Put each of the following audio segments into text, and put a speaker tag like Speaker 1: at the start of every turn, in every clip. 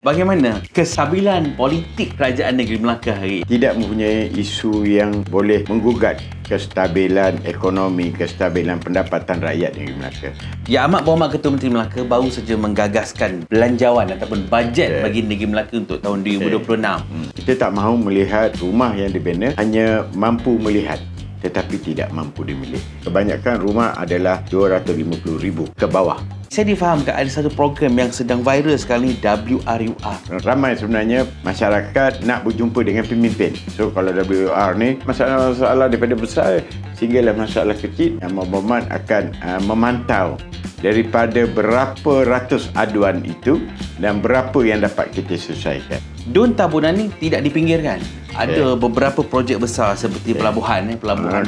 Speaker 1: Bagaimana kestabilan politik kerajaan negeri Melaka hari ini?
Speaker 2: Tidak mempunyai isu yang boleh menggugat kestabilan ekonomi, kestabilan pendapatan rakyat negeri Melaka.
Speaker 1: Ya Amat Berhormat Ketua Menteri Melaka baru saja menggagaskan belanjawan ataupun bajet bagi negeri Melaka untuk tahun 2026.
Speaker 2: Kita tak mahu melihat rumah yang dibina hanya mampu melihat tetapi tidak mampu dimilik. Kebanyakan rumah adalah 250,000 ke bawah.
Speaker 1: Saya difahamkan ada satu program yang sedang viral sekarang ni, WRUR.
Speaker 2: Ramai sebenarnya masyarakat nak berjumpa dengan pemimpin. So kalau WR ni masalah daripada besar sehinggalah masalah kecil, Yang Berhormat akan memantau daripada berapa ratus aduan itu dan berapa yang dapat kita selesaikan.
Speaker 1: Dun Tabunan ni tidak dipinggirkan. Ada beberapa projek besar seperti pelabuhan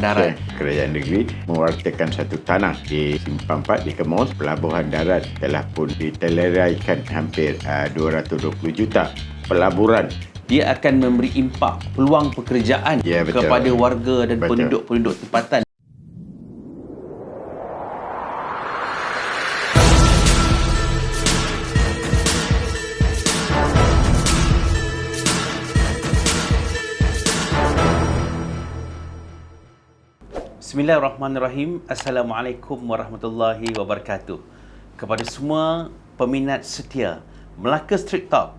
Speaker 1: darat.
Speaker 2: Kerajaan negeri mewartakan satu tanah di Simpang 4 di Kemus. Pelabuhan darat telah pun diteleraikan hampir 220 juta. Pelaburan
Speaker 1: Dia akan memberi impak peluang pekerjaan kepada warga dan penduduk-penduduk tempatan. Bismillahirrahmanirrahim. Assalamualaikum warahmatullahi wabarakatuh. Kepada semua peminat setia Melaka Street Talk,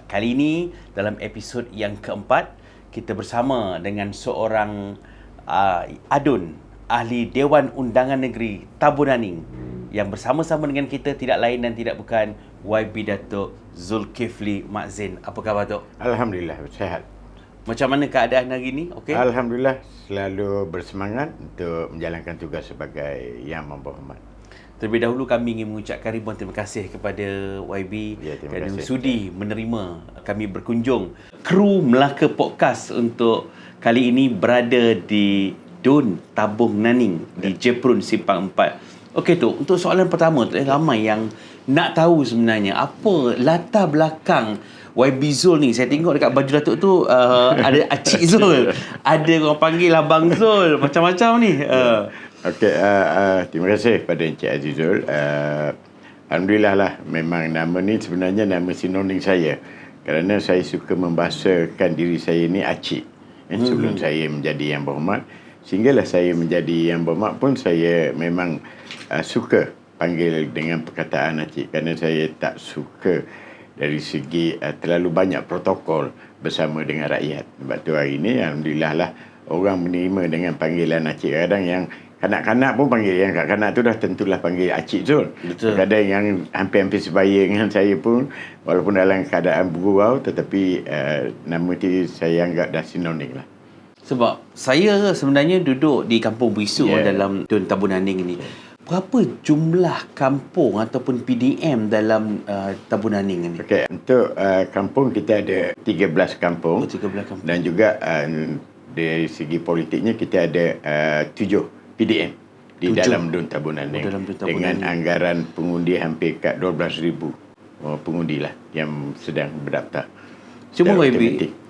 Speaker 1: kali ini dalam episod yang keempat, kita bersama dengan seorang adun, ahli Dewan Undangan Negeri Tabunaning, yang bersama-sama dengan kita tidak lain dan tidak bukan YB Datuk Zulkifli Mak Zain. Apa khabar, Tok?
Speaker 2: Alhamdulillah, sihat.
Speaker 1: Macam mana keadaan hari ini? Okey?
Speaker 2: Alhamdulillah, selalu bersemangat untuk menjalankan tugas sebagai Yang Berhormat.
Speaker 1: Terlebih dahulu kami ingin mengucapkan ribuan terima kasih kepada YB kerana sudi menerima kami berkunjung. Kru Melaka Podcast untuk kali ini berada di Dun Tabunaning di Jeprun Simpang 4. Okey tu, untuk soalan pertama tu, ramai yang nak tahu sebenarnya apa latar belakang YB Zul ni. Saya tengok dekat baju Datuk tu ada Acik Zul, ada orang panggil Abang Zul, macam-macam ni.
Speaker 2: Okey, terima kasih kepada Encik Azizul. Alhamdulillah lah, memang nama ni sebenarnya nama sinonim saya. Kerana saya suka membahasakan diri saya ni Acik. Sebelum saya menjadi Yang Berhormat, sehinggalah saya menjadi Yang Berhormat pun saya memang suka panggil dengan perkataan Acik. Kerana saya tak suka dari segi terlalu banyak protokol bersama dengan rakyat. Sebab tu hari ini alhamdulillah lah orang menerima dengan panggilan Acik. Kadang yang kanak-kanak pun panggil, yang kanak-kanak tu dah tentulah panggil Acik Zul.
Speaker 1: Betul.
Speaker 2: Kadang yang hampir-hampir sebaya dengan saya pun, walaupun dalam keadaan bergurau, tetapi nama tu saya anggap dah sinonim lah.
Speaker 1: Sebab saya sebenarnya duduk di Kampung Buisu dalam Dun Tabunaning ni. Berapa jumlah kampung ataupun PDM dalam Tabunaning ni?
Speaker 2: Okey, untuk kampung kita ada 13 kampung.
Speaker 1: 13 kampung.
Speaker 2: Dan juga dari segi politiknya kita ada 7 PDM di dalam Dun Tabunaning. Dengan anggaran pengundi hampir kat 12,000 pengundi lah yang sedang berdaftar.
Speaker 1: Cuma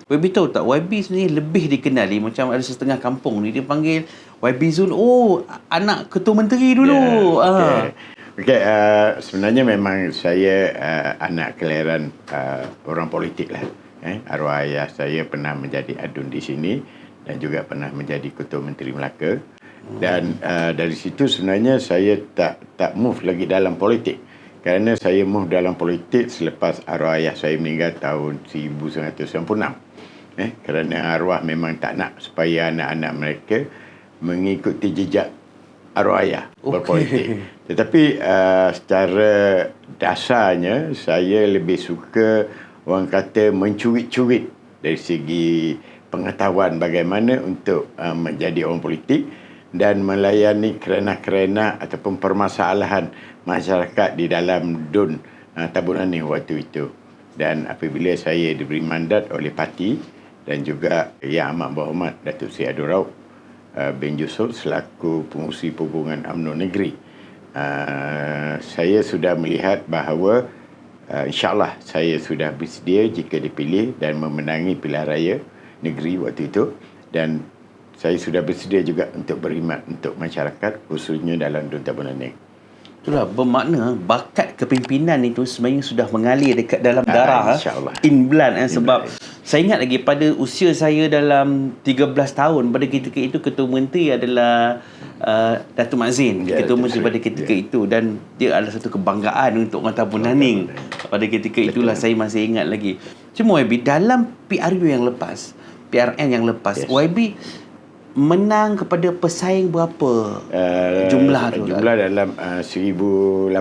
Speaker 1: YB tahu tak, YB sebenarnya lebih dikenali, macam ada setengah kampung ni dia panggil YB Zul, anak Ketua Menteri dulu.
Speaker 2: Okey, sebenarnya memang saya anak kelahiran orang politik lah. Arwah ayah saya pernah menjadi adun di sini dan juga pernah menjadi Ketua Menteri Melaka. Dan dari situ sebenarnya saya tak move lagi dalam politik. Kerana saya move dalam politik selepas arwah ayah saya meninggal tahun 1996. Kerana arwah memang tak nak supaya anak-anak mereka mengikuti jejak arwah ayah berpolitik. Tetapi secara dasarnya saya lebih suka orang kata mencuit-cuit dari segi pengetahuan bagaimana untuk menjadi orang politik dan melayani kerana-kerana ataupun permasalahan masyarakat di dalam Dun Tabunaning waktu itu. Dan apabila saya diberi mandat oleh parti dan juga Yang Amat Berhormat Datuk Seri Abdul Rauf bin Yusof selaku pengurusi perhubungan UMNO Negeri, saya sudah melihat bahawa insyaAllah saya sudah bersedia jika dipilih dan memenangi pilihan raya negeri waktu itu, dan saya sudah bersedia juga untuk berkhidmat untuk masyarakat khususnya dalam Dun Tabunaning.
Speaker 1: Itulah bermakna bakat kepimpinan itu sebenarnya sudah mengalir dekat dalam darah, in blood, sebab saya ingat lagi pada usia saya dalam 13 tahun pada ketika itu Ketua Menteri adalah Datuk Mak Zain, Ketua Menteri pada ketika itu, dan dia adalah satu kebanggaan untuk orang Tabun Naning pada ketika itulah. Saya masih ingat lagi. Cuma YB dalam PRN yang lepas YB menang kepada pesaing berapa jumlah tu?
Speaker 2: Jumlah dalam 1,800.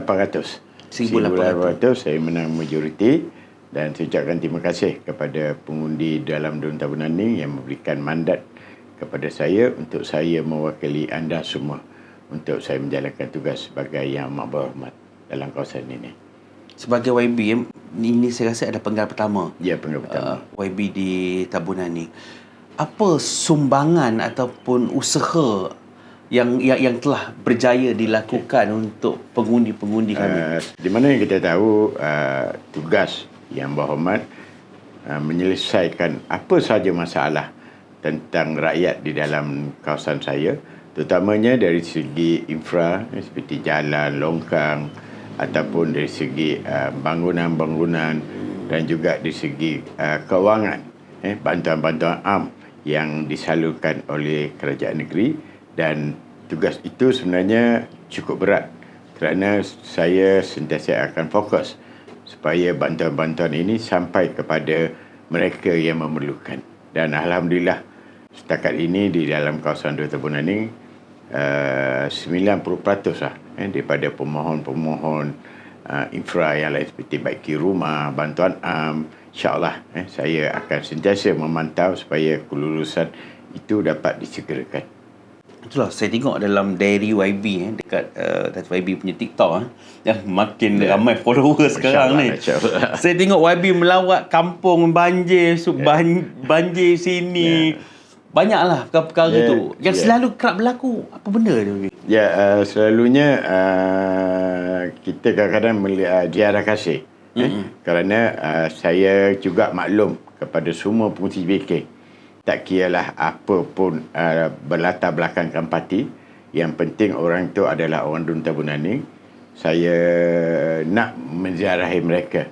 Speaker 2: 1,800 saya menang majoriti, dan saya ucapkan terima kasih kepada pengundi dalam Dun Tabun Naning yang memberikan mandat kepada saya untuk saya mewakili anda semua untuk saya menjalankan tugas sebagai Yang Amat Berhormat dalam kawasan ini.
Speaker 1: Sebagai YB, ini saya rasa adalah penggal pertama.
Speaker 2: Ya, penggal pertama.
Speaker 1: YB di Tabun Naning. Apa sumbangan ataupun usaha yang telah berjaya dilakukan untuk pengundi-pengundi kami?
Speaker 2: Di mana yang kita tahu tugas Yang Berhormat menyelesaikan apa sahaja masalah tentang rakyat di dalam kawasan saya, terutamanya dari segi infra seperti jalan, longkang, ataupun dari segi bangunan-bangunan, dan juga dari segi kewangan, bantuan-bantuan am yang disalurkan oleh kerajaan negeri. Dan tugas itu sebenarnya cukup berat kerana saya sentiasa akan fokus supaya bantuan-bantuan ini sampai kepada mereka yang memerlukan. Dan alhamdulillah setakat ini di dalam kawasan Dun Tabun Naning 90% lah daripada pemohon-pemohon infra yang lain seperti baiki rumah, bantuan am, InsyaAllah saya akan sentiasa memantau supaya kelulusan itu dapat disegerakan.
Speaker 1: Itulah saya tengok dalam diary YB dekat YB punya TikTok yang makin ramai followers sekarang ni. Saya tengok YB melawat kampung banjir, banjir sini. Banyaklah perkara-perkara tu. Yang selalu kerap berlaku, apa benda tu?
Speaker 2: Ya, selalunya kita kadang-kadang melihat ziarah kasih. Kerana saya juga maklum kepada semua pengurusi JBK, tak kiralah apa pun berlatar belakangkan parti, yang penting orang itu adalah orang Dun Tabun Naning. Saya nak menziarahi mereka.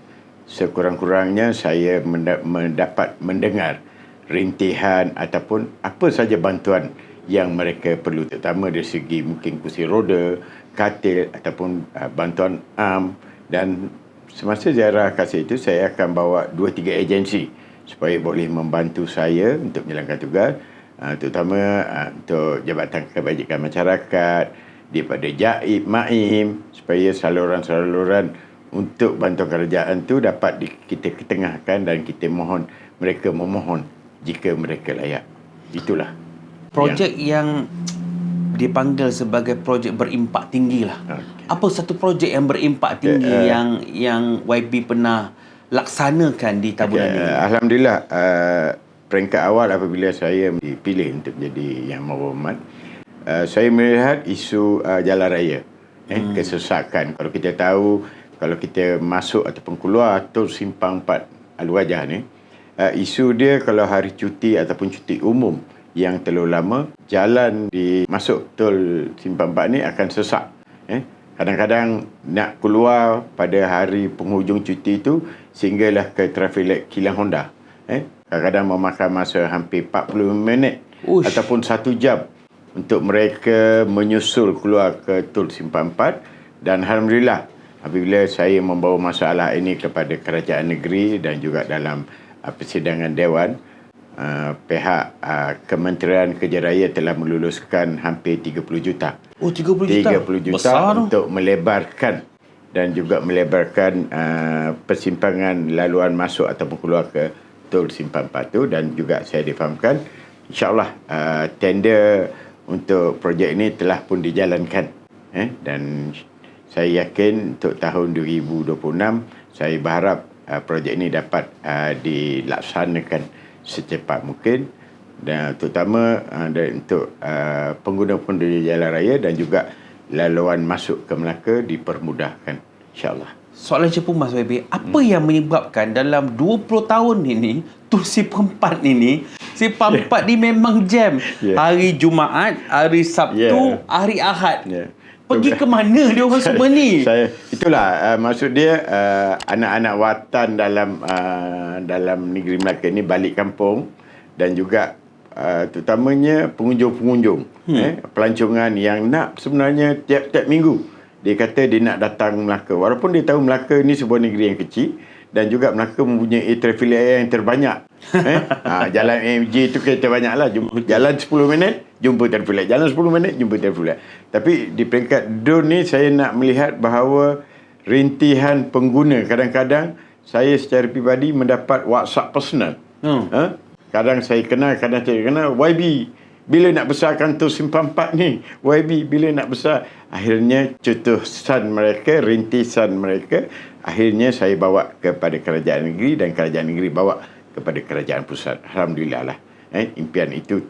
Speaker 2: Sekurang-kurangnya saya mendapat mendengar rintihan ataupun apa saja bantuan yang mereka perlu, terutama dari segi mungkin kursi roda, katil ataupun bantuan am. Dan semasa ziarah kasih itu saya akan bawa 2-3 agensi supaya boleh membantu saya untuk menjalankan tugas, terutama untuk Jabatan Kebajikan Masyarakat, daripada JAIB, MAIM, supaya saluran-saluran untuk bantuan kerajaan itu dapat kita ketengahkan dan kita mohon mereka memohon jika mereka layak. Itulah
Speaker 1: projek yang dipanggil sebagai projek berimpak tinggi lah. Apa satu projek yang berimpak tinggi yang YB pernah laksanakan di Tabun Naning?
Speaker 2: Alhamdulillah, peringkat awal apabila saya dipilih untuk jadi Yang Berhormat, saya melihat isu jalan raya, kesesakan. Kalau kita tahu, kalau kita masuk ataupun keluar tol Simpang 4 Aluwajah ni, isu dia kalau hari cuti ataupun cuti umum yang terlalu lama, jalan di masuk tol Simpang 4 ni akan sesak. Kadang-kadang nak keluar pada hari penghujung cuti itu sehinggalah ke traffic light kilang Honda. Kadang-kadang memakan masa hampir 40 minit ataupun 1 jam untuk mereka menyusul keluar ke tol Simpang 4. Dan alhamdulillah apabila saya membawa masalah ini kepada kerajaan negeri dan juga dalam persidangan Dewan, pihak Kementerian Kerja Raya telah meluluskan hampir 30 juta.
Speaker 1: 30 juta?
Speaker 2: 30 juta untuk melebarkan dan juga melebarkan persimpangan laluan masuk ataupun keluar ke tol Simpang 4 tu. Dan juga saya difahamkan insyaAllah tender untuk projek ini telah pun dijalankan. Dan saya yakin untuk tahun 2026 saya berharap projek ini dapat dilaksanakan secepat mungkin, dan terutama untuk pengguna-pengguna jalan raya dan juga laluan masuk ke Melaka dipermudahkan, insyaAllah.
Speaker 1: Soalan cepu Mas YB, apa yang menyebabkan dalam 20 tahun ini tol Simpang 4 ini, Simpang 4 ni memang jam, hari Jumaat, hari Sabtu, hari Ahad. pergi ke mana dia orang semua ni?
Speaker 2: Itulah maksud dia, anak-anak watan dalam negeri Melaka ni balik kampung, dan juga terutamanya pengunjung-pengunjung, pelancongan yang nak sebenarnya tiap-tiap minggu dia kata dia nak datang Melaka, walaupun dia tahu Melaka ni sebuah negeri yang kecil dan juga Melaka mempunyai traffic light yang terbanyak. Jalan MJ tu kereta banyak lah. Jalan 10 minit jumpa traffic light, jalan 10 minit jumpa traffic light. Tapi di peringkat drone ni saya nak melihat bahawa rintihan pengguna, kadang-kadang saya secara pribadi mendapat WhatsApp personal. Kadang saya kenal, kadang saya kenal, YB bila nak besar kantor Simpang 4 ni, YB bila nak besar. Akhirnya cetusan mereka, rintisan mereka, akhirnya saya bawa kepada kerajaan negeri dan kerajaan negeri bawa kepada kerajaan pusat. Alhamdulillah lah. Impian itu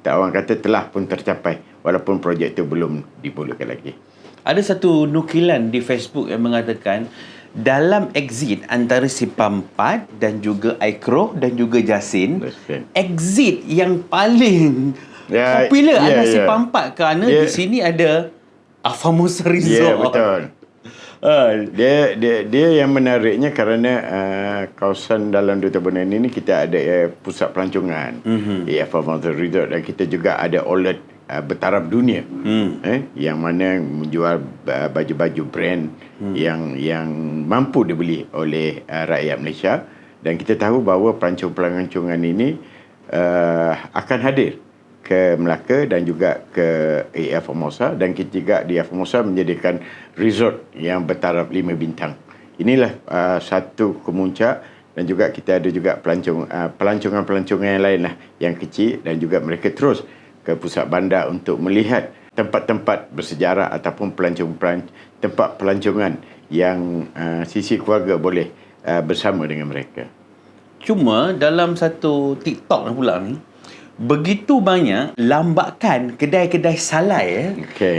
Speaker 2: orang kata telah pun tercapai, walaupun projek itu belum dimulakan lagi.
Speaker 1: Ada satu nukilan di Facebook yang mengatakan dalam exit antara Simpang 4 dan juga Aikro dan juga Jasin, exit yang paling popular adalah Simpang 4 kerana di sini ada Afamosa Resort.
Speaker 2: Betul. Dia yang menariknya kerana kawasan dalam Duta Bonani ini kita ada pusat pelancongan, Afamosa Resort, dan kita juga ada outlet bertaraf dunia, yang mana menjual baju-baju brand yang mampu dibeli oleh rakyat Malaysia. Dan kita tahu bahawa pelancongan ini akan hadir ke Melaka dan juga ke AF Formosa, dan kita juga di AF Formosa menyediakan resort yang bertaraf 5 bintang. Inilah satu kemuncak, dan juga kita ada juga pelancongan yang lain lah yang kecil, dan juga mereka terus ke pusat bandar untuk melihat tempat-tempat bersejarah ataupun tempat pelancongan yang sisi keluarga boleh bersama dengan mereka.
Speaker 1: Cuma dalam satu TikTok pula ni, begitu banyak lambakan kedai-kedai salai,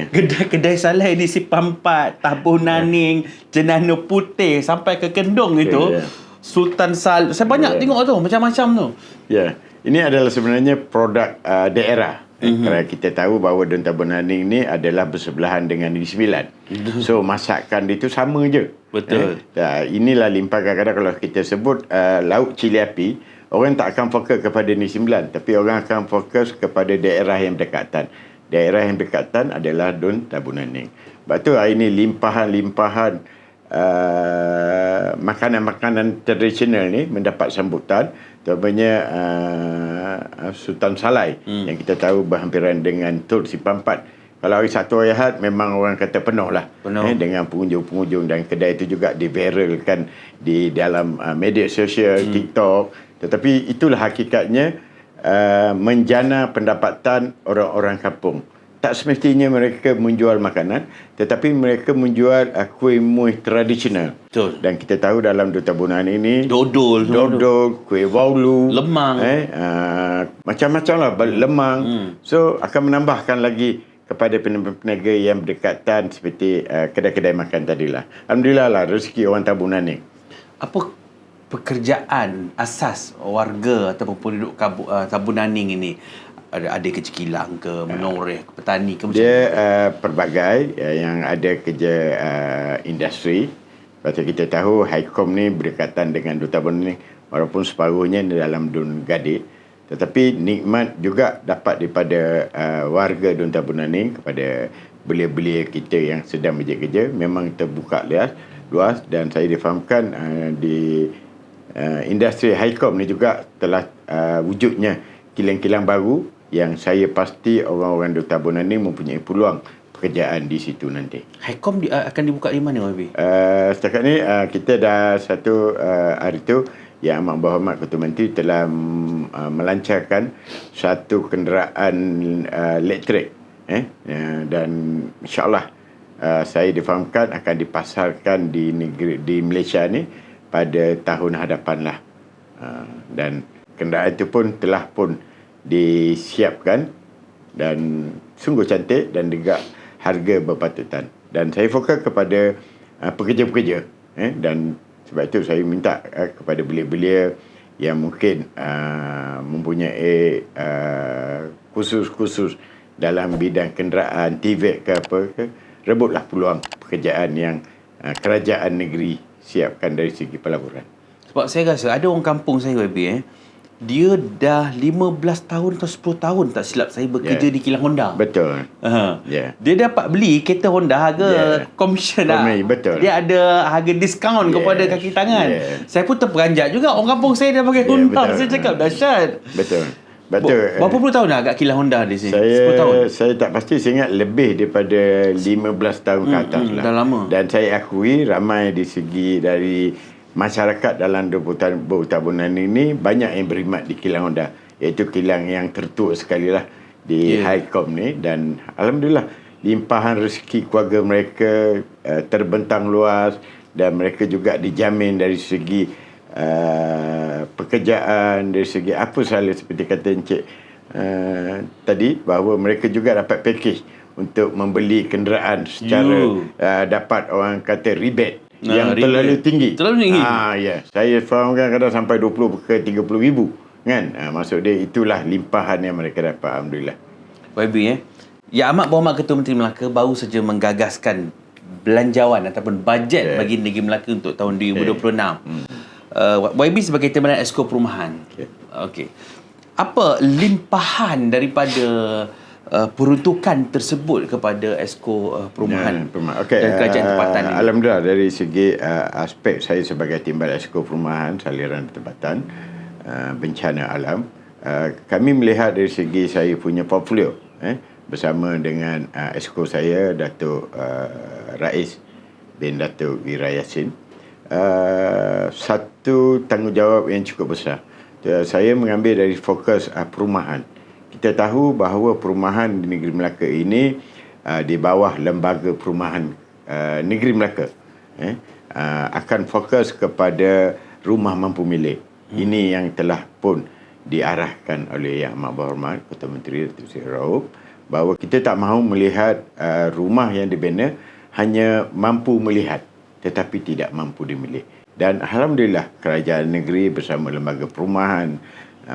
Speaker 1: kedai-kedai salai di Simpang 4, Tabuh Naning, Jenana Putih sampai ke Kendong itu, Sultan Sal. Saya banyak tengok tu, macam-macam tu.
Speaker 2: Ini adalah sebenarnya produk daerah. Kerana kita tahu bahawa Dun Tabuh Naning ni adalah bersebelahan dengan Negeri Sembilan. So masakan dia tu sama je.
Speaker 1: Betul.
Speaker 2: Inilah limpah. Kadang-kadang kalau kita sebut lauk cili api, orang tak akan fokus kepada Negeri Sembilan, tapi orang akan fokus kepada daerah yang berdekatan. Daerah yang berdekatan adalah Dun Tabuh Naning. Sebab tu hari ini limpahan-limpahan makanan-makanan tradisional ni mendapat sambutan. Terutamanya Sultan Salai yang kita tahu berhampiran dengan Tur Simpang 4. Kalau hari Sabtu hari Ahad memang orang kata penuh lah dengan pengunjung-pengunjung, dan kedai itu juga diviralkan di dalam media sosial, TikTok. Tetapi itulah hakikatnya menjana pendapatan orang-orang kampung. Tak semestinya mereka menjual makanan, tetapi mereka menjual kuih muih tradisional.
Speaker 1: Betul.
Speaker 2: Dan kita tahu dalam Duta Bonani ini
Speaker 1: dodol,
Speaker 2: kuih waulu,
Speaker 1: lemang,
Speaker 2: macam-macam lah, lemang. So akan menambahkan lagi kepada peniaga yang berdekatan seperti kedai-kedai makan tadilah. Alhamdulillah lah, rezeki orang Tabuh Naning.
Speaker 1: Apa pekerjaan asas warga ataupun penduduk Tabuh Naning ini? Ada kerja kilang ke, menoreh ke, petani ke?
Speaker 2: Dia pelbagai yang ada kerja industri. Sebab kita tahu Highcom ni berdekatan dengan Duta Bonani, walaupun separuhnya dalam Dun Gadik. Tetapi nikmat juga dapat daripada warga Dun Tabuh Naning kepada belia-belia kita yang sedang bekerja. Memang terbuka luas, dan saya difahamkan di industri Highcom ni juga telah wujudnya kilang-kilang baru yang saya pasti orang-orang Duta Tabuh Naning mempunyai peluang pekerjaan di situ nanti.
Speaker 1: Highcom akan dibuka di mana, Wabi?
Speaker 2: Setakat ni kita dah satu hari tu Yang Amat Berhormat Ketua Menteri telah melancarkan satu kenderaan elektrik, dan insyaAllah saya difahamkan akan dipasarkan di Malaysia ni pada tahun hadapan lah. Dan kenderaan itu pun telah disiapkan dan sungguh cantik dan juga harga berpatutan. Dan saya fokus kepada pekerja-pekerja, dan sebab itu saya minta kepada belia-belia yang mungkin mempunyai khusus-khusus dalam bidang kenderaan, TVEC ke apa ke, rebutlah peluang pekerjaan yang kerajaan negeri siapkan dari segi pelaburan.
Speaker 1: Sebab saya rasa ada orang kampung saya, YB, dia dah 15 tahun atau 10 tahun tak silap saya bekerja di kilang Honda.
Speaker 2: Betul.
Speaker 1: Dia dapat beli kereta Honda harga komisen lah.
Speaker 2: Betul.
Speaker 1: Dia ada harga diskaun kepada kaki tangan. Saya pun terperanjat juga. Orang kampung saya dah pakai Honda.
Speaker 2: Betul.
Speaker 1: Saya cakap dahsyat.
Speaker 2: Betul.
Speaker 1: Berapa puluh tahun dah kat kilang Honda di sini? 10 tahun?
Speaker 2: Saya tak pasti, saya ingat lebih daripada 15 tahun ke atas lah.
Speaker 1: Dah lama.
Speaker 2: Dan saya akui ramai di segi dari masyarakat dalam Bau Tabunan ini banyak yang berkhidmat di kilang Honda, iaitu kilang yang tertua sekali lah di Highcom ni. Dan alhamdulillah limpahan rezeki keluarga mereka terbentang luas, dan mereka juga dijamin dari segi pekerjaan, dari segi apa sahaja, seperti kata Encik tadi, bahawa mereka juga dapat package untuk membeli kenderaan secara dapat orang kata rebate yang terlalu tinggi. Saya faham kadang sampai 20 ke 30 ribu kan. Maksud dia itulah limpahan yang mereka dapat, alhamdulillah.
Speaker 1: YB, Yang Amat Berhormat Ketua Menteri Melaka baru saja menggagaskan belanjawan ataupun bajet bagi negeri Melaka untuk tahun 2026. YB sebagai Timbalan Esko Perumahan. Apa limpahan daripada peruntukan tersebut kepada Esko Perumahan dan Kerajaan Tempatan ini?
Speaker 2: Alhamdulillah, dari segi aspek saya sebagai Timbalan Esko Perumahan Saliran Tempatan Bencana Alam, kami melihat dari segi saya punya portfolio bersama dengan Esko saya, Datuk Rais bin Datuk Wira Yassin, satu tanggungjawab yang cukup besar. Saya mengambil dari fokus perumahan. Kita tahu bahawa perumahan di negeri Melaka ini di bawah Lembaga Perumahan Negeri Melaka akan fokus kepada rumah mampu milik. Ini yang telah pun diarahkan oleh Yang Amat Berhormat Ketua Menteri Datuk Seri Rauf, bahawa kita tak mahu melihat rumah yang dibina hanya mampu melihat tetapi tidak mampu dimilik. Dan alhamdulillah kerajaan negeri bersama Lembaga Perumahan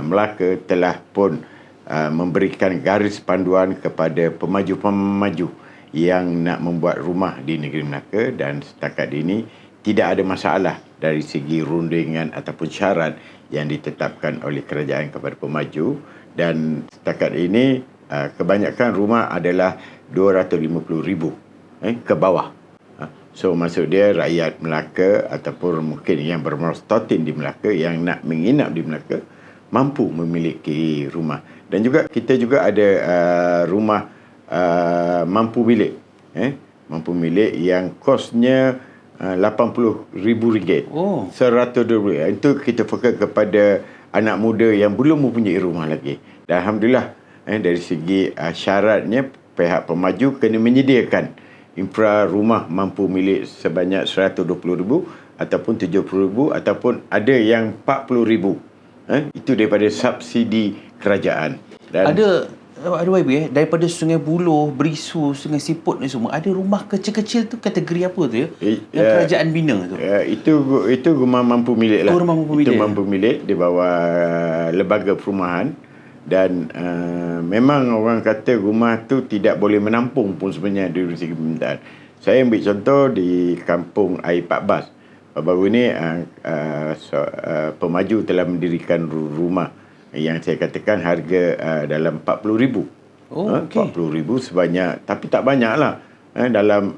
Speaker 2: Melaka telah pun memberikan garis panduan kepada pemaju-pemaju yang nak membuat rumah di negeri Melaka, dan setakat ini tidak ada masalah dari segi rundingan ataupun syarat yang ditetapkan oleh kerajaan kepada pemaju. Dan setakat ini kebanyakan rumah adalah 250,000 ke bawah. So maksud dia rakyat Melaka ataupun mungkin yang bermerstotin di Melaka yang nak menginap di Melaka mampu memiliki rumah. Dan juga kita juga ada rumah mampu milik, mampu milik yang kosnya RM80,000, RM120,000. Itu kita fokus kepada anak muda yang belum mempunyai rumah lagi. Dan alhamdulillah dari segi syaratnya, pihak pemaju kena menyediakan infra rumah mampu milik sebanyak RM120,000 ataupun RM70,000 ataupun ada yang RM40,000. Itu daripada subsidi kerajaan. Dan
Speaker 1: ada YB daripada Sungai Buloh, Berisu, Sungai Siput ni semua, ada rumah kecil-kecil tu kategori apa tu yang kerajaan bina tu?
Speaker 2: Itu rumah mampu milik lah.
Speaker 1: Rumah mampu milik.
Speaker 2: Itu mampu milik di bawah Lembaga Perumahan. Dan memang orang kata rumah tu tidak boleh menampung pun sebenarnya dari segi permintaan. Saya ambil contoh di Kampung Air Pak Bas. Baru ini pemaju telah mendirikan rumah yang saya katakan harga dalam RM40,000. RM40,000 sebanyak, tapi tak banyak lah. Dalam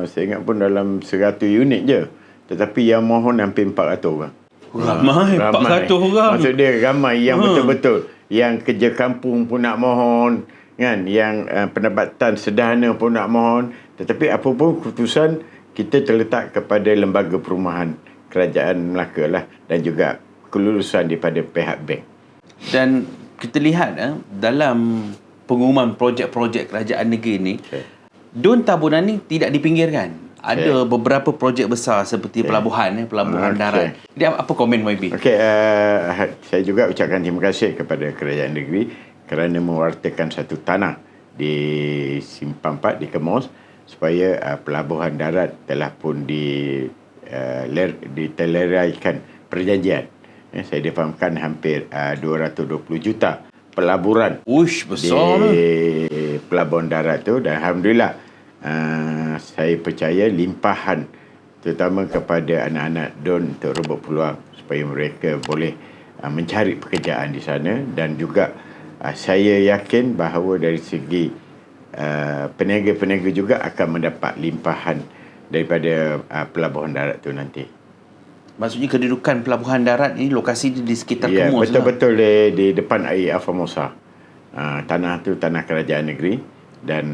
Speaker 2: saya ingat pun dalam 100 unit je. Tetapi yang mohon hampir 400 orang.
Speaker 1: Ramai 400 orang.
Speaker 2: Maksud dia ramai yang betul-betul, yang kerja kampung pun nak mohon kan, yang pendapatan sederhana pun nak mohon. Tetapi apa pun keputusan kita terletak kepada Lembaga Perumahan Kerajaan Melaka lah, dan juga kelulusan daripada pihak bank.
Speaker 1: Dan kita lihat dalam pengumuman projek-projek kerajaan negeri ni, Dun Tabunan ni tidak dipinggirkan. Ada beberapa projek besar seperti pelabuhan darat. Jadi apa komen YB?
Speaker 2: Saya juga ucapkan terima kasih kepada kerajaan negeri kerana mewartakan satu tanah di Simpang 4 di Kemus, supaya pelabuhan darat telah pun diteleraikan perjanjian. Saya difahamkan hampir 220 juta pelaburan
Speaker 1: besar
Speaker 2: di pelabuhan darat tu. Dan alhamdulillah saya percaya limpahan terutama kepada anak-anak DUN untuk rebut peluang supaya mereka boleh mencari pekerjaan di sana, dan juga saya yakin bahawa dari segi peniaga-peniaga juga akan mendapat limpahan daripada pelabuhan darat tu nanti.
Speaker 1: Maksudnya kedudukan pelabuhan darat ini lokasi di sekitar Kemus.
Speaker 2: Betul-betul di depan air Formosa. Tanah tu tanah kerajaan negeri dan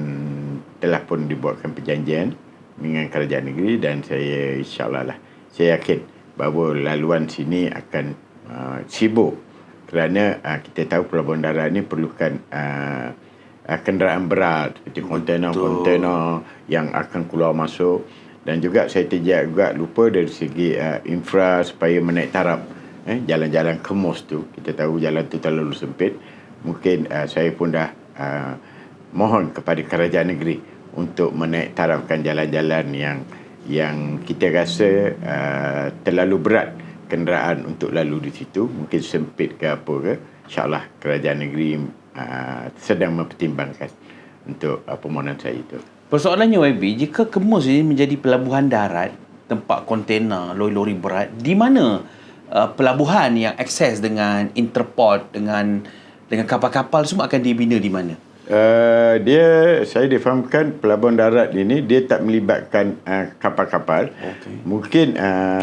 Speaker 2: telah pun dibuatkan perjanjian dengan kerajaan negeri, dan saya insyaAllah saya yakin bahawa laluan sini akan sibuk kerana kita tahu pelabuhan darat ni perlukan kenderaan berat seperti kontainer-kontainer yang akan keluar masuk, dan juga saya juga lupa dari segi infra supaya menaik taraf jalan-jalan Kemus tu. Kita tahu jalan tu terlalu sempit. Mungkin saya pun dah mohon kepada kerajaan negeri untuk menaik tarafkan jalan-jalan yang kita rasa terlalu berat kenderaan untuk lalu di situ, mungkin sempit ke apa ke. InsyaAllah kerajaan negeri sedang mempertimbangkan untuk permohonan saya itu.
Speaker 1: Persoalannya YB, jika Kemus ini menjadi pelabuhan darat, tempat kontena, lori-lori berat, di mana pelabuhan yang akses dengan interport, dengan kapal-kapal semua akan dibina di mana?
Speaker 2: Saya difahamkan pelabuhan darat ini dia tak melibatkan kapal-kapal. Mungkin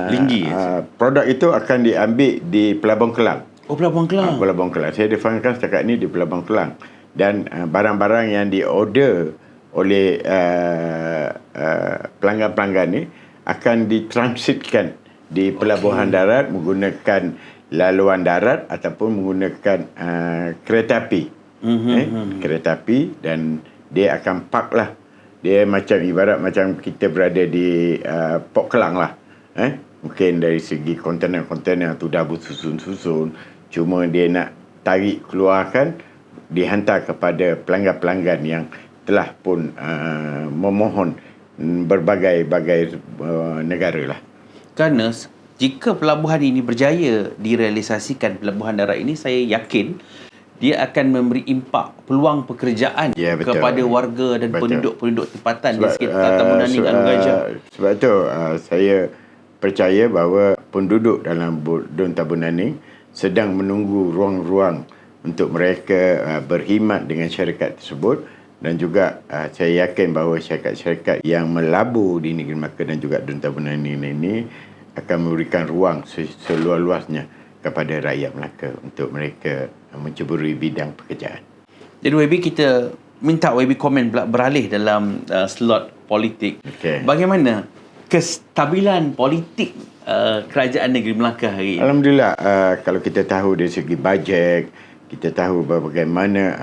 Speaker 1: Linggi
Speaker 2: produk itu akan diambil di Pelabuhan Kelang.
Speaker 1: Pelabuhan Kelang.
Speaker 2: Pelabuhan Kelang. Saya difahamkan setakat ini di Pelabuhan Kelang, dan barang-barang yang diorder oleh pelanggan-pelanggan ni akan ditransitkan di pelabuhan darat menggunakan laluan darat ataupun menggunakan kereta api. Kereta api, dan dia akan park lah. Dia macam ibarat macam kita berada di Port Kelang lah. Mungkin dari segi kontainer-kontainer tu dah bersusun-susun, cuma dia nak tarik keluarkan, dihantar kepada pelanggan-pelanggan yang telah pun memohon berbagai-bagai negara lah.
Speaker 1: Kerana jika pelabuhan ini berjaya direalisasikan, pelabuhan darat ini, saya yakin dia akan memberi impak peluang pekerjaan kepada warga dan penduduk-penduduk tempatan di sekitar Taman Naning Alun Gajah.
Speaker 2: Sebab itu saya percaya bahawa penduduk dalam DUN Taman Naning sedang menunggu ruang-ruang untuk mereka berkhidmat dengan syarikat tersebut, dan juga saya yakin bahawa syarikat-syarikat yang melabur di negeri Melaka dan juga DUN Taman Naning ini akan memberikan ruang seluas-luasnya kepada rakyat Melaka untuk mereka menceburi bidang pekerjaan.
Speaker 1: Jadi YB, kita minta YB komen pula beralih dalam slot politik. Bagaimana kestabilan politik kerajaan negeri Melaka hari ini?
Speaker 2: Alhamdulillah, kalau kita tahu dari segi bajet, kita tahu bagaimana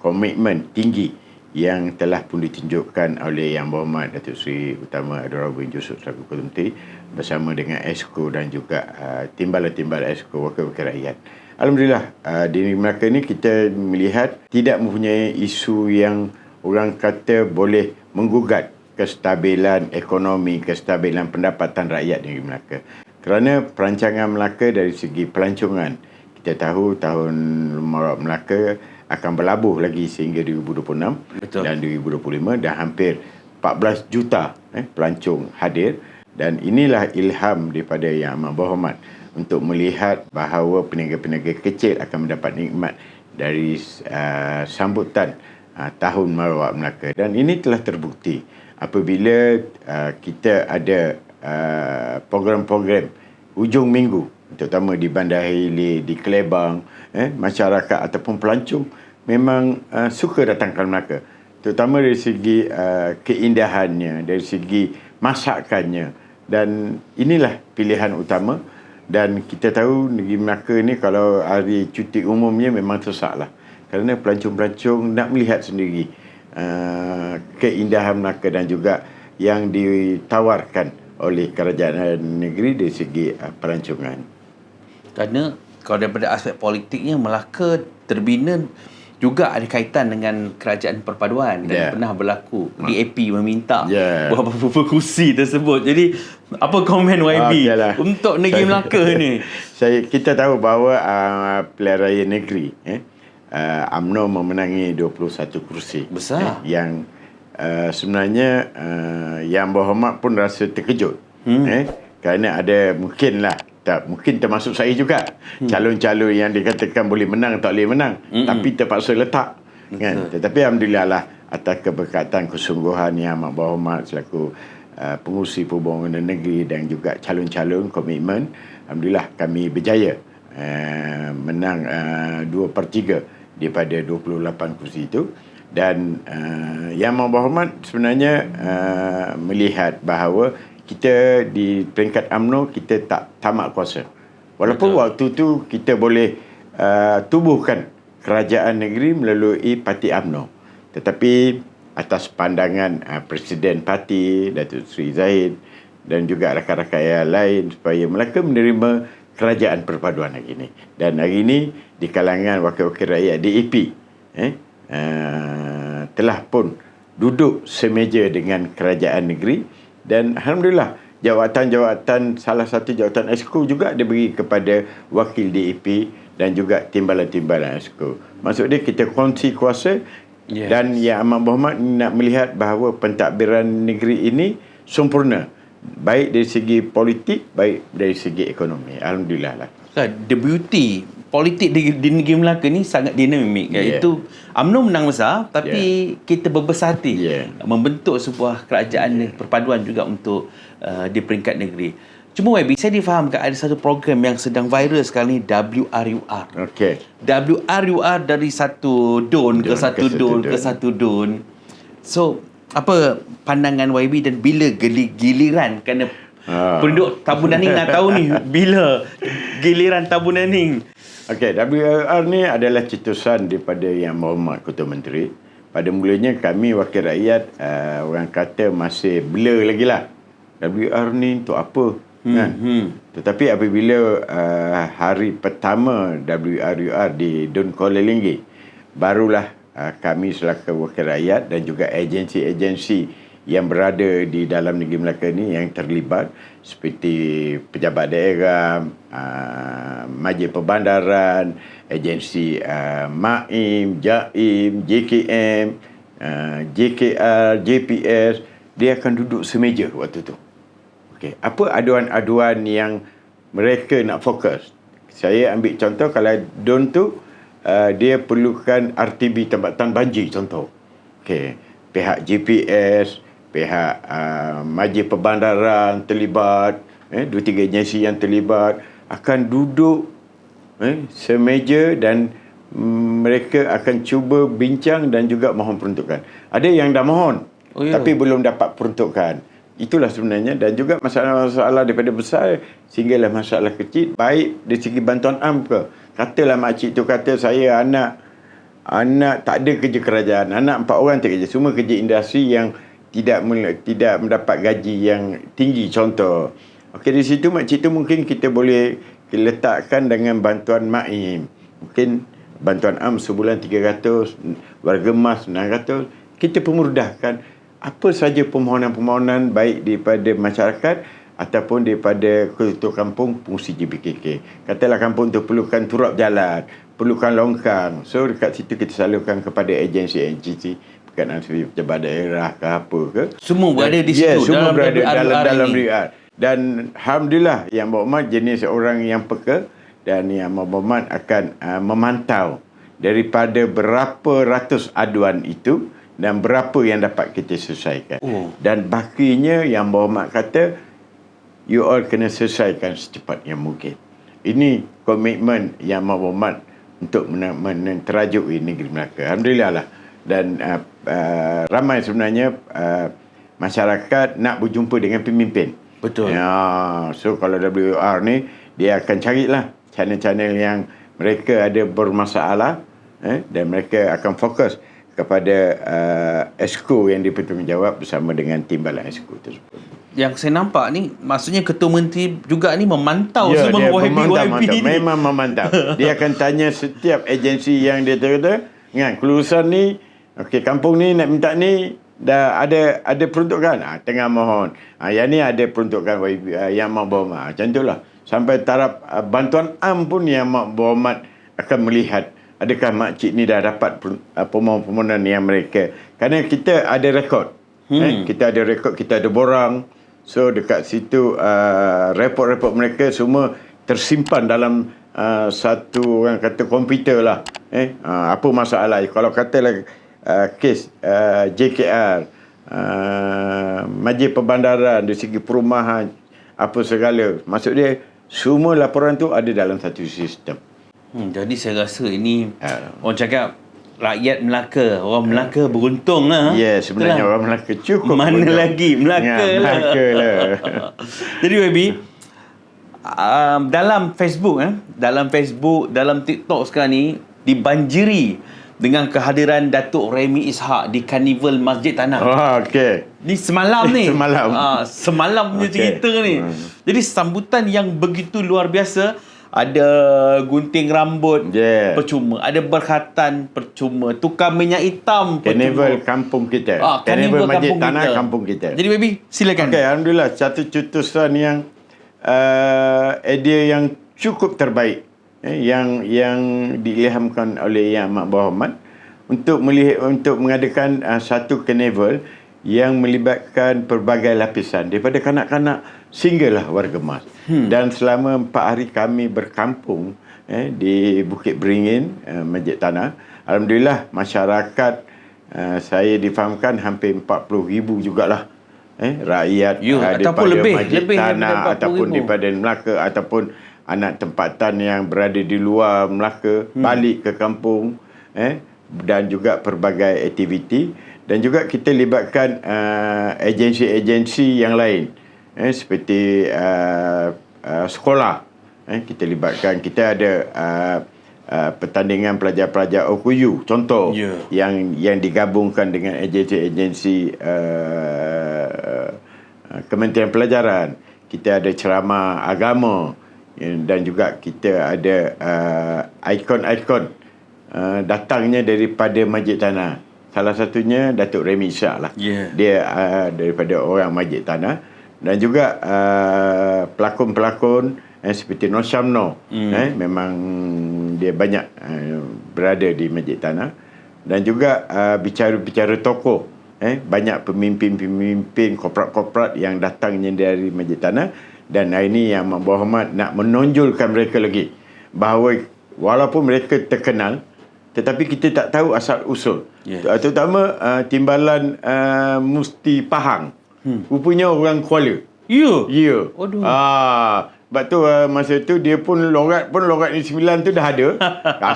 Speaker 2: komitmen tinggi yang telah pun ditunjukkan oleh Yang Berhormat Datuk Seri Utama Abdul Rahman bin Jusuf selaku Ketua Menteri bersama dengan Exco dan juga timbalan-timbalan Exco Wakil-Wakil Rakyat. Alhamdulillah, di Melaka ini kita melihat tidak mempunyai isu yang orang kata boleh menggugat kestabilan ekonomi, kestabilan pendapatan rakyat di Melaka. Kerana perancangan Melaka dari segi pelancongan, kita tahu tahun Melaka akan berlabuh lagi sehingga 2026. Betul. Dan 2025, dan hampir 14 juta pelancong hadir, dan inilah ilham daripada Yang Amat Berhormat untuk melihat bahawa peniaga-peniaga kecil akan mendapat nikmat dari sambutan Tahun Merawat Melaka, dan ini telah terbukti apabila kita ada program-program hujung minggu, terutama di Bandar Hili, di Kelebang, masyarakat ataupun pelancong memang suka datang ke Melaka, terutama dari segi keindahannya, dari segi masakannya, dan inilah pilihan utama. Dan kita tahu negeri Melaka ni kalau hari cuti umumnya memang sesaklah, kerana pelancong-pelancong nak melihat sendiri keindahan Melaka dan juga yang ditawarkan oleh kerajaan negeri dari segi pelancongan.
Speaker 1: Kerana kalau daripada aspek politiknya, Melaka terbina juga ada kaitan dengan kerajaan perpaduan, dan pernah berlaku DAP meminta beberapa kursi tersebut. Jadi apa komen YB untuk negeri Melaka ni?
Speaker 2: Kita tahu bahawa pilihan raya negeri UMNO memenangi 21 kursi
Speaker 1: besar
Speaker 2: yang sebenarnya Yang Berhormat pun rasa terkejut. Kerana ada mungkin termasuk saya juga calon-calon yang dikatakan boleh menang tak boleh menang, tapi terpaksa letak kan. Tetapi alhamdulillah lah, atas keberkatan kesungguhan Yang Amat Berhormat selaku pengurusi Pembangunan Negeri dan juga calon-calon komitmen, alhamdulillah kami berjaya menang 2/3 daripada 28 kursi itu. Dan Yang Amat Berhormat sebenarnya melihat bahawa kita di peringkat UMNO kita tak tamak kuasa. Walaupun waktu tu kita boleh tubuhkan kerajaan negeri melalui parti UMNO, tetapi atas pandangan Presiden Parti Datuk Seri Zahid dan juga rakan-rakan yang lain supaya Melaka menerima kerajaan perpaduan hari ini. Dan hari ini di kalangan wakil-wakil rakyat DAP telah pun duduk semeja dengan kerajaan negeri. Dan alhamdulillah jawatan-jawatan, salah satu jawatan Exco juga diberi kepada wakil DAP dan juga timbalan-timbalan Exco. Maksudnya kita kongsi kuasa. Dan Yang Amat Berhormat nak melihat bahawa pentadbiran negeri ini sempurna, baik dari segi politik, baik dari segi ekonomi. Alhamdulillah lah.
Speaker 1: The beauty politik di negeri Melaka ni sangat dinamik. Itu UMNO menang besar, tapi kita berbesar hati membentuk sebuah kerajaan perpaduan juga untuk di peringkat negeri. Cuma YB, saya difahamkan ada satu program yang sedang viral sekarang ni, WRUR. WRUR dari satu don ke satu don ke satu don. So, apa pandangan YB dan bila giliran, kerana penduduk Tabunan Ning nak tahu ni bila giliran Tabunan Ning.
Speaker 2: WRUR ni adalah cetusan daripada Yang Berhormat Ketua Menteri. Pada mulanya kami wakil rakyat orang kata masih blur lagi lah. WRUR ni untuk apa? Kan? Tetapi apabila hari pertama WRUR di Dun Kuala Linggi, barulah kami selaku wakil rakyat dan juga agensi-agensi yang berada di dalam negeri Melaka ni yang terlibat, seperti pejabat daerah, Majlis Perbandaran, agensi MAIM, JAIM, JKM, JKR, JPS, dia akan duduk semeja waktu tu. Apa aduan-aduan yang mereka nak fokus? Saya ambil contoh, kalau DUN tu dia perlukan RTB tambatan banjir contoh. Pihak GPS, pihak Majlis Perbandaran terlibat, 2-3 agensi yang terlibat akan duduk semeja dan mereka akan cuba bincang dan juga mohon peruntukan. Ada yang dah mohon tapi belum dapat peruntukan. Itulah sebenarnya. Dan juga masalah-masalah daripada besar sehinggalah masalah kecil, baik dari segi bantuan am ke. Katalah makcik tu kata, saya anak tak ada kerja kerajaan, anak 4 orang tak kerja, semua kerja industri yang tidak mendapat gaji yang tinggi contoh. Di situ makcik tu mungkin kita boleh letakkan dengan bantuan MAIM. Mungkin bantuan am sebulan 300, warga emas 600. Kita pemudahkan apa saja permohonan-permohonan baik daripada masyarakat ataupun daripada ketua kampung fungsi JPKK. Katalah kampung tu perlukan turap jalan, perlukan longkang. So dekat situ kita salurkan kepada agensi-agensi berkenaan seperti pejabat daerah ke apa ke.
Speaker 1: Semua berada di situ.
Speaker 2: Semua berada dalam WRUR. Dan alhamdulillah Yang Berhormat jenis orang yang peka, dan Yang Berhormat akan memantau daripada berapa ratus aduan itu dan berapa yang dapat kita selesaikan. Dan bakinya Yang Berhormat kata, you all kena selesaikan secepat yang mungkin. Ini komitmen Yang Berhormat untuk menterajui negeri Melaka. Alhamdulillah lah. Dan ramai sebenarnya masyarakat nak berjumpa dengan pemimpin.
Speaker 1: Betul.
Speaker 2: So kalau WRUR ni, dia akan carilah channel-channel yang mereka ada bermasalah, dan mereka akan fokus kepada Exco yang dipertanggungjawab bersama dengan timbalan Exco tersebut.
Speaker 1: Yang saya nampak ni, maksudnya Ketua Menteri juga ni memantau semua YB.
Speaker 2: Memang memantau. Dia akan tanya setiap agensi yang dia kata, kelulusan ni, kampung ni nak minta ni, dah ada peruntukan, tengah mohon. Yang ni ada peruntukan Yang Amat Berhormat. Macam itulah. Sampai taraf bantuan am pun Yang Amat Berhormat akan melihat adakah makcik ni dah dapat permohonan yang mereka, kerana kita ada rekod. Kita ada rekod, kita ada borang. So dekat situ report-report mereka semua tersimpan dalam satu orang kata komputer lah. Apa masalah kalau katalah kes JKR, Majlis Perbandaran dari segi perumahan apa segala, maksud dia semua laporan tu ada dalam satu sistem.
Speaker 1: Jadi saya rasa ini orang cakap rakyat Melaka, orang Melaka beruntung lah.
Speaker 2: Ya, sebenarnya orang Melaka cukup
Speaker 1: mana
Speaker 2: beruntung.
Speaker 1: lagi Melaka lah. Jadi YB, dalam Facebook dalam TikTok sekarang ni dibanjiri dengan kehadiran Datuk Remy Ishak di Karnival Masjid Tanah.
Speaker 2: Okey.
Speaker 1: Ni semalam ni.
Speaker 2: Semalam
Speaker 1: punya cerita ni. Jadi sambutan yang begitu luar biasa. Ada gunting rambut percuma, ada berkhatan percuma, tukar minyak hitam percuma.
Speaker 2: Karnival kampung kita.
Speaker 1: Karnival
Speaker 2: Masjid Tanah kampung kita.
Speaker 1: Jadi baby, silakan.
Speaker 2: Okey, alhamdulillah satu cetusan yang idea yang cukup terbaik yang diilhamkan oleh Yang Amat Berhormat untuk mengadakan satu karnival yang melibatkan pelbagai lapisan daripada kanak-kanak sehinggalah warga Mas. Dan selama 4 hari kami berkampung di Bukit Beringin, Masjid Tanah, alhamdulillah masyarakat saya difahamkan hampir 40,000 jugalah rakyat daripada Masjid Tanah ataupun daripada Melaka ataupun anak tempatan yang berada di luar Melaka balik ke kampung dan juga pelbagai aktiviti. Dan juga kita libatkan agensi-agensi yang lain seperti sekolah. Kita libatkan, kita ada pertandingan pelajar-pelajar OKU contoh yang digabungkan dengan agensi-agensi Kementerian Pelajaran. Kita ada ceramah agama dan juga kita ada ikon-ikon datangnya daripada Masjid Tanah. Salah satunya Datuk Remy Ishak lah. Dia daripada orang Masjid Tanah. Dan juga pelakon-pelakon seperti Nur Syamno. Memang dia banyak berada di Masjid Tanah. Dan juga bicara-bicara tokoh. Banyak pemimpin-pemimpin korporat-korporat yang datangnya dari Masjid Tanah. Dan hari ini Yang Amat Berhormat nak menonjolkan mereka lagi. Bahawa walaupun mereka terkenal, tetapi kita tak tahu asal usul. Terutama Timbalan Musti Pahang. Rupanya orang Kuala. Ya. Sebab tu masa tu dia pun logat Negeri Sembilan tu dah ada.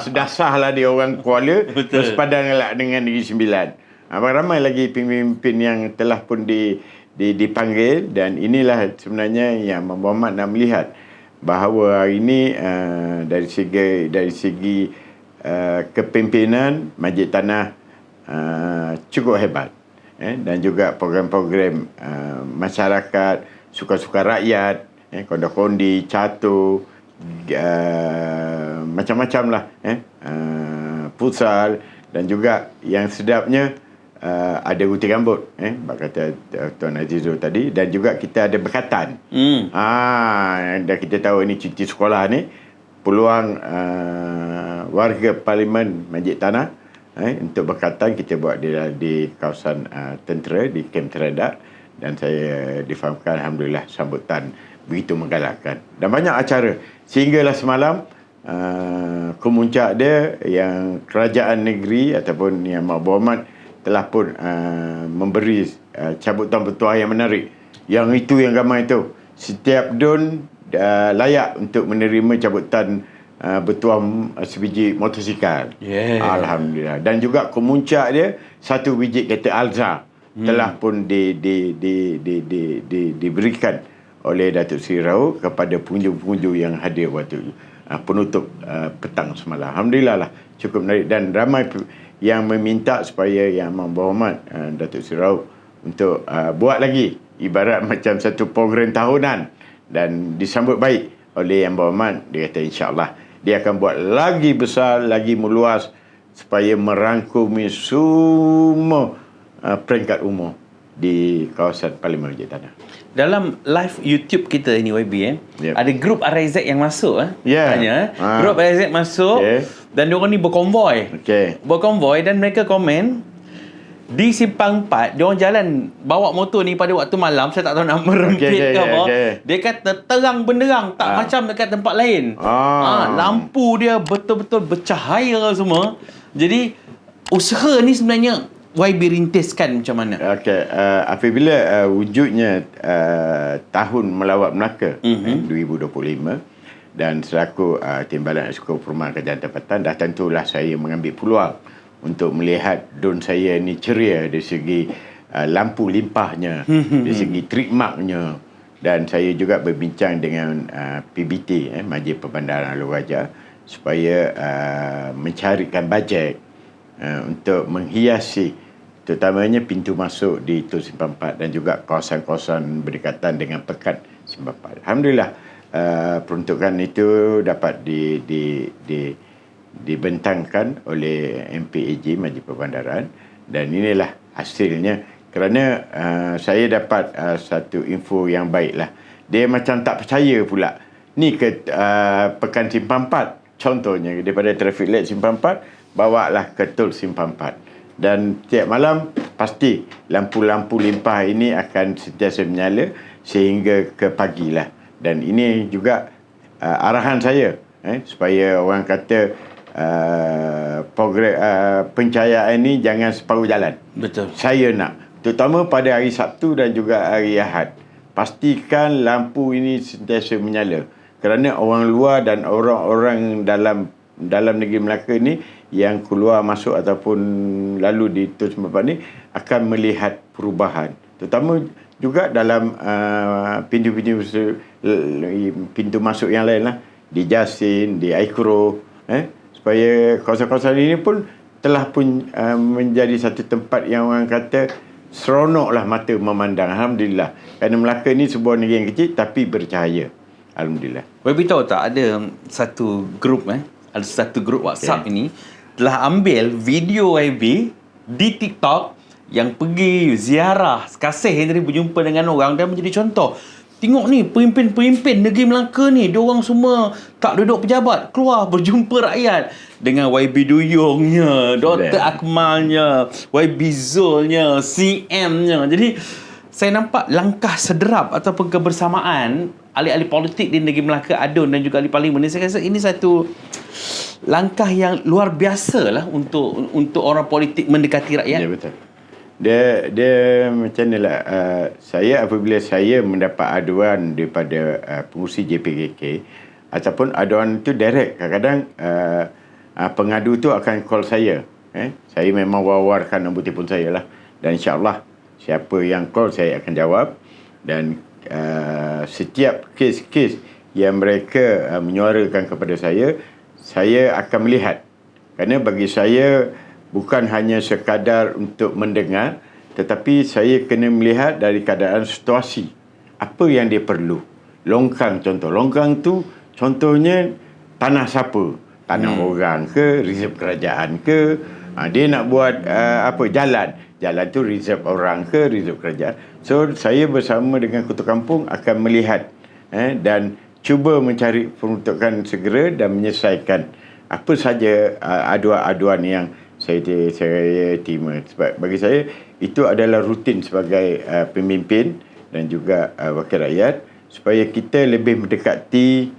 Speaker 2: Sudah sah lah dia orang Kuala. Bersepadan dengan Negeri Sembilan. Ramai lagi pemimpin yang telah pun dipanggil. Dan inilah sebenarnya Yang Amat Berhormat nak melihat bahawa hari ini dari segi kepimpinan Masjid Tanah cukup hebat. Dan juga program-program masyarakat, suka-suka rakyat, kondi-kondi, catur, macam-macam lah, futsal, dan juga yang sedapnya ada gunting rambut, kata Tuan Azizul tadi, dan juga kita ada berkatan. Dan kita tahu ini cuti sekolah ni, peluang warga Parlimen Masjid Tanah untuk berkatan kita buat di kawasan tentera, di Kem Terendak, dan saya difahamkan alhamdulillah sambutan begitu menggalakkan dan banyak acara sehinggalah semalam kemuncak dia yang kerajaan negeri ataupun Yang Amat Berhormat telah pun memberi cabutan bertuah yang menarik. Yang itu yang ramai itu, setiap DUN layak untuk menerima cabutan bertuah sebiji motosikal. Alhamdulillah. Dan juga kemuncak dia satu biji kereta Alza telah pun diberikan oleh Datuk Seri Rauh kepada pengunjung-pengunjung yang hadir waktu penutup petang semalam. Alhamdulillah lah, cukup menarik dan ramai yang meminta supaya Yang Amat Berhormat Datuk Seri Rauh untuk buat lagi ibarat macam satu program tahunan dan disambut baik oleh Yang Berhormat. Dia kata insya-Allah dia akan buat lagi besar, lagi meluas supaya merangkumi semua peringkat umur. di kawasan Parlimen Hujung Tanah.
Speaker 1: Dalam live YouTube kita ini YB ada grup RIZ yang masuk tanya grup RIZ masuk dan diorang ni berkonvoi. Berkonvoi dan mereka komen di Simpang 4 diorang jalan bawa motor ni pada waktu malam, saya tak tahu nak merempit ke apa. Dia kata terang benderang, tak macam dekat tempat lain. Lampu dia betul-betul bercahaya semua. Jadi usaha ni sebenarnya YB rintiskan macam mana?
Speaker 2: Apabila wujudnya Tahun Melawat Melaka 2025 dan selaku Timbalan Eksekutif Perumahan Kerajaan Tempatan, dah tentulah saya mengambil peluang untuk melihat DUN saya ni ceria dari segi lampu limpahnya, dari segi trademarknya, dan saya juga berbincang dengan PBT, Majlis Perbandaran Alor Raja, supaya mencarikan bajet untuk menghiasi terutamanya pintu masuk di Tun Simpang 4 dan juga kawasan-kawasan berdekatan dengan Pekan Simpang 4. Alhamdulillah, peruntukan itu dapat dibentangkan oleh MPAG, Majlis Perbandaran, dan inilah hasilnya. Kerana saya dapat satu info yang baiklah. Dia macam tak percaya pula. Ni ke Pekan Simpang 4, contohnya daripada traffic light Simpang 4, bawalah ke Tun Simpang 4. Dan tiap malam pasti lampu-lampu limpah ini akan sentiasa menyala sehingga ke pagi lah. Dan ini juga arahan saya supaya orang kata program pencahayaan ini jangan separuh jalan.
Speaker 1: Betul.
Speaker 2: Saya nak, terutama pada hari Sabtu dan juga hari Ahad, pastikan lampu ini sentiasa menyala. Kerana orang luar dan orang-orang dalam negeri Melaka ni yang keluar masuk ataupun lalu di Tun Simpang 4 ni akan melihat perubahan, terutama juga dalam pintu masuk yang lain lah, di Jasin, di Aikro, supaya kawasan-kawasan ini pun telah pun menjadi satu tempat yang orang kata seronoklah mata memandang. Alhamdulillah, kerana Melaka ni sebuah negeri yang kecil tapi bercahaya. Alhamdulillah.
Speaker 1: YB tahu tak, ada satu grup ada satu grup WhatsApp ini telah ambil video YB di TikTok yang pergi ziarah kasih yang tadi berjumpa dengan orang dan menjadi contoh. Tengok ni pemimpin-pemimpin negeri Melaka ni, diorang semua tak duduk pejabat, keluar berjumpa rakyat dengan YB Duyungnya, Dr. Akmalnya, YB Zulnya, CM-nya. Jadi saya nampak langkah sederap ataupun kebersamaan ahli-ahli politik di negeri Melaka, ADUN dan juga ahli parlimen ni. Saya rasa ini satu langkah yang luar biasa lah untuk orang politik mendekati rakyat.
Speaker 2: Ya, betul. Dia macam ni lah. Saya apabila saya mendapat aduan daripada pengurusi JPKK ataupun aduan itu direct, kadang-kadang pengadu tu akan call saya. Saya memang wawarkan nombor telefon saya lah, dan insyaAllah siapa yang call saya akan jawab. Dan setiap kes-kes yang mereka menyuarakan kepada saya akan melihat. Kerana bagi saya bukan hanya sekadar untuk mendengar, tetapi saya kena melihat dari keadaan situasi. Apa yang dia perlu. Longkang contoh. Longkang tu contohnya tanah siapa? Tanah orang ke? Reserve kerajaan ke? Dia nak buat jalan. Jalan tu reserve orang ke? Reserve kerajaan. So saya bersama dengan Ketua Kampung akan melihat dan cuba mencari peruntukan segera dan menyelesaikan apa saja aduan-aduan yang saya terima. Sebab bagi saya itu adalah rutin sebagai pemimpin dan juga wakil rakyat, supaya kita lebih mendekati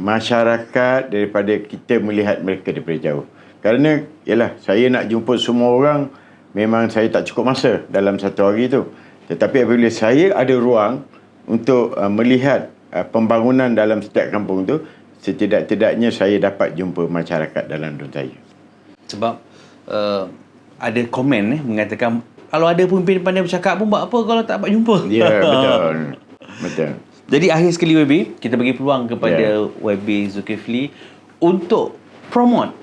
Speaker 2: masyarakat daripada kita melihat mereka daripada jauh. Kerana yalah, saya nak jumpa semua orang, memang saya tak cukup masa dalam satu hari itu. Tetapi apabila saya ada ruang untuk melihat pembangunan dalam setiap kampung tu, setidak-tidaknya saya dapat jumpa masyarakat dalam DUN saya.
Speaker 1: Sebab ada komen mengatakan kalau ada pemimpin pandai bercakap pun buat apa kalau tak dapat jumpa.
Speaker 2: Ya, betul. Betul.
Speaker 1: Jadi akhir sekali YB, kita bagi peluang kepada YB Zulkifli untuk promote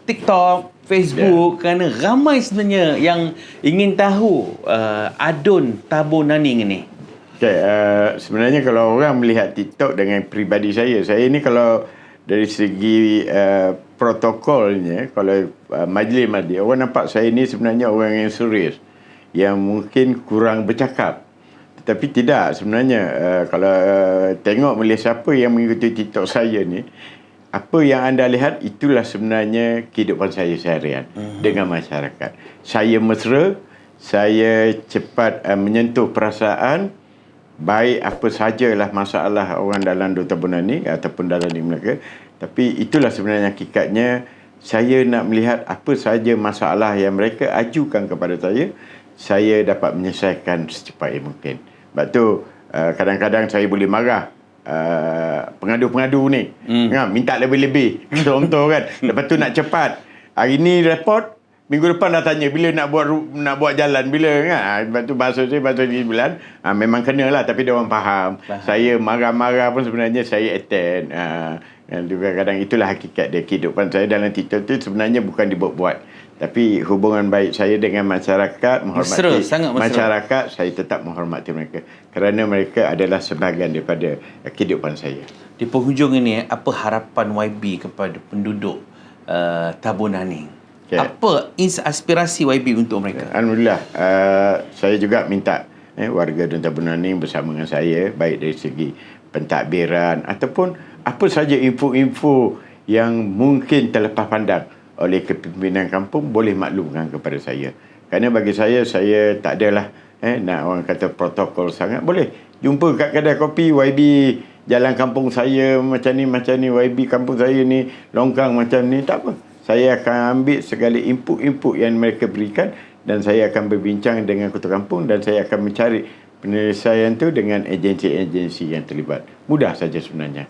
Speaker 1: TikTok, Facebook, kerana ramai sebenarnya yang ingin tahu ADUN Tabur Naning ini.
Speaker 2: Sebenarnya kalau orang melihat TikTok dengan peribadi saya ni kalau dari segi protokolnya, kalau majlis orang nampak saya ni sebenarnya orang yang serius. yang mungkin kurang bercakap. Tetapi tidak, sebenarnya kalau tengok melihat siapa yang mengikuti TikTok saya ni, apa yang anda lihat itulah sebenarnya kehidupan saya seharian dengan masyarakat. Saya mesra, saya cepat menyentuh perasaan, baik apa sajalah masalah orang dalam Dun Tabunan ni ataupun dalam di Melaka. Tapi itulah sebenarnya hakikatnya, saya nak melihat apa saja masalah yang mereka ajukan kepada saya dapat menyelesaikan secepat yang mungkin. Sebab tu kadang-kadang saya boleh marah pengadu-pengadu ni, minta lebih-lebih contoh kan. Lepas tu nak cepat, hari ni report, minggu depan dah tanya bila nak buat jalan, bila kan. Lepas tu bahasa 9 bulan, memang kenalah, tapi dia orang faham. Saya marah-marah pun sebenarnya saya attend. Dan juga kadang itulah hakikat dia. Kehidupan saya dalam TikTok tu sebenarnya bukan dibuat-buat, tapi hubungan baik saya dengan masyarakat, menghormati masyarakat, saya tetap menghormati mereka kerana mereka adalah sebahagian daripada kehidupan saya.
Speaker 1: Di penghujung ini, apa harapan YB kepada penduduk Tabunan? Okay. Apa aspirasi YB untuk mereka?
Speaker 2: Alhamdulillah, saya juga minta warga Dun Tabunan bersama dengan saya, baik dari segi pentadbiran ataupun apa saja info-info yang mungkin terlepas pandang oleh kepimpinan kampung, boleh maklumkan kepada saya. Kerana bagi saya tak adalah nak orang kata protokol sangat. Boleh jumpa kat kedai kopi, YB jalan kampung saya macam ni, YB kampung saya ni longkang macam ni, tak apa. Saya akan ambil segala input-input yang mereka berikan dan saya akan berbincang dengan ketua kampung dan saya akan mencari penyelesaian tu dengan agensi-agensi yang terlibat. Mudah saja sebenarnya.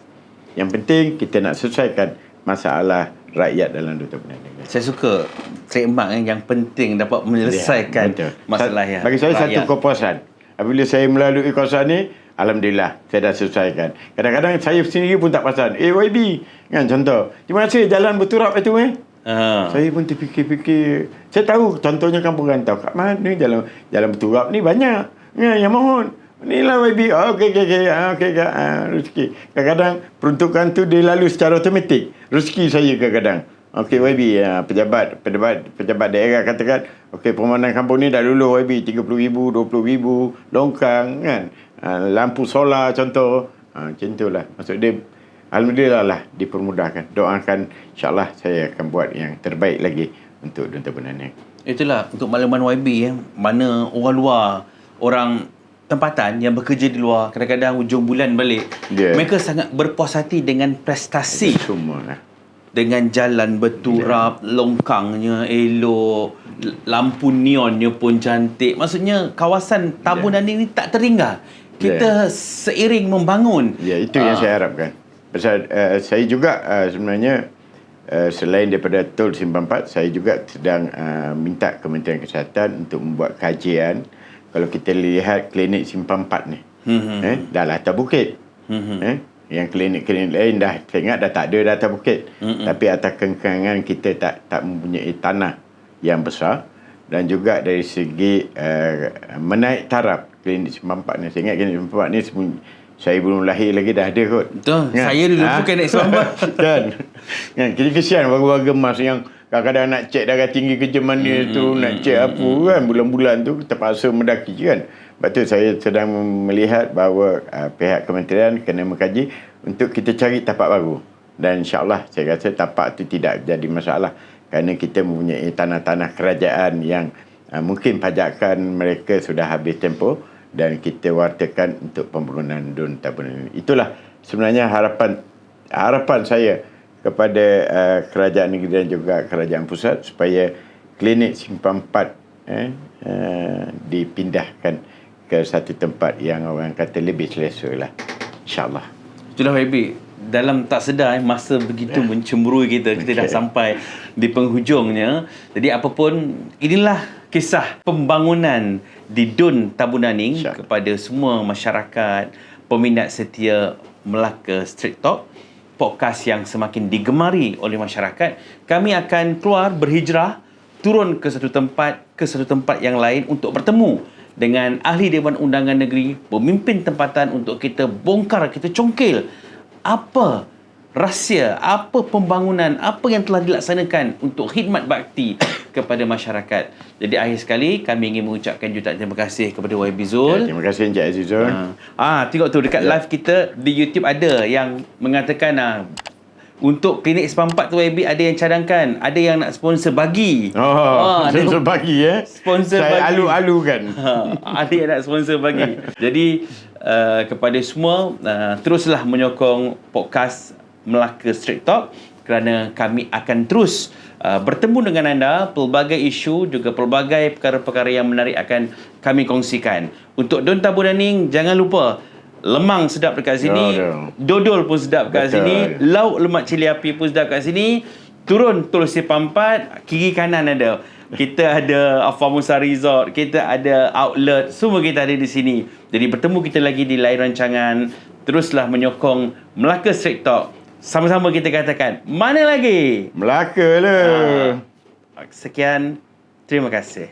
Speaker 2: Yang penting kita nak selesaikan masalah rakyat dalam Dun Tabunan.
Speaker 1: Saya suka trademark yang penting dapat menyelesaikan masalah yang
Speaker 2: bagi saya rakyat. Satu kepuasan. Apabila saya melalui kawasan ni, alhamdulillah saya dah selesaikan. Kadang-kadang saya sendiri pun tak perasan. YB kan, contoh, di mana saya jalan berturap itu saya pun terfikir-fikir. Saya tahu contohnya kampung Rantau. Kat mana jalan berturap ni banyak. Yang mohon. Inilah YB. Okey. Rezeki. Kadang-kadang peruntukan tu dia lalu secara automatik. Rezeki saya kadang-kadang. Okey YB, pejabat daerah katakan, okey permohonan kampung ni dah lulus YB, 30,000, 20,000, longkang kan. Lampu solar contoh. Macam itulah. Maksud dia, alhamdulillah lah dipermudahkan. Doakan, insya-Allah saya akan buat yang terbaik lagi untuk Dun Tabunan ni.
Speaker 1: Itulah untuk makluman YB mana orang luar, orang tempatan yang bekerja di luar, kadang-kadang hujung bulan balik, mereka sangat berpuas hati dengan prestasi.
Speaker 2: Semualah.
Speaker 1: Dengan jalan berturap, longkangnya elok, lampu neonnya pun cantik. Maksudnya kawasan Tabunan ini tak tertinggal. Kita seiring membangun.
Speaker 2: Itu yang saya harapkan. Pasal saya juga sebenarnya selain daripada tol Simpang 4, saya juga sedang minta Kementerian Kesihatan untuk membuat kajian. Kalau kita lihat klinik Simpang 4 ni, dah lah atas bukit. Yang klinik-klinik lain dah tengok dah tak ada atas bukit. Tapi atas kengkangan kita tak mempunyai tanah yang besar. Dan juga dari segi menaik taraf klinik Simpang 4 ni. Saya ingat klinik Simpang 4 ni saya belum lahir lagi dah ada kot.
Speaker 1: Betul. Kan? Saya dulu bukan naik Simpang 4.
Speaker 2: Kan? Kita kesian warga-warga emas yang kadang-kadang nak cek darah tinggi ke Jerman tu, nak cek apa kan, bulan-bulan tu terpaksa mendaki kan. Sebab tu saya sedang melihat bahawa pihak kementerian kena mengkaji untuk kita cari tapak baru. Dan insya-Allah saya rasa tapak tu tidak jadi masalah kerana kita mempunyai tanah-tanah kerajaan yang mungkin pajakan mereka sudah habis tempoh dan kita wartakan untuk pembangunan Dun Tabunan. Itulah sebenarnya harapan saya kepada kerajaan negeri dan juga kerajaan pusat supaya klinik Simpang 4 dipindahkan ke satu tempat yang orang kata lebih selesa lah, insyaAllah.
Speaker 1: Itulah YB, dalam tak sedar masa begitu mencemburui kita dah sampai di penghujungnya. Jadi apapun, inilah kisah pembangunan di Dun Tabunan kepada semua masyarakat peminat setia Melaka Street Talk, podcast yang semakin digemari oleh masyarakat. Kami akan keluar berhijrah, turun ke satu tempat yang lain untuk bertemu dengan ahli Dewan Undangan Negeri, pemimpin tempatan untuk kita bongkar, kita congkil apa rahsia, apa pembangunan, apa yang telah dilaksanakan untuk khidmat bakti kepada masyarakat. Jadi akhir sekali kami ingin mengucapkan jutaan terima kasih kepada YB Zul.
Speaker 2: Terima kasih Encik Azizul.
Speaker 1: Tengok tu dekat live kita di YouTube ada yang mengatakan untuk klinik Spa 4 tu YB ada yang cadangkan, ada yang nak sponsor bagi.
Speaker 2: Sponsor bagi
Speaker 1: Sponsor
Speaker 2: saya
Speaker 1: bagi.
Speaker 2: alu-alukan.
Speaker 1: Ada yang nak sponsor bagi. Jadi kepada semua teruslah menyokong podcast Melaka Straight Talk kerana kami akan terus bertemu dengan anda, pelbagai isu juga pelbagai perkara-perkara yang menarik akan kami kongsikan. Untuk Don Tabunaning, jangan lupa lemang sedap dekat sini, dodol pun sedap dekat sini, lauk lemak cili api pun sedap dekat sini. Turun Tol Simpang 4, kiri kanan ada. Kita ada Afar Musa Resort, kita ada outlet, semua kita ada di sini. Jadi bertemu kita lagi di lain rancangan. Teruslah menyokong Melaka Straight Talk. Sama-sama kita katakan, mana lagi?
Speaker 2: Melaka lah.
Speaker 1: Sekian, terima kasih.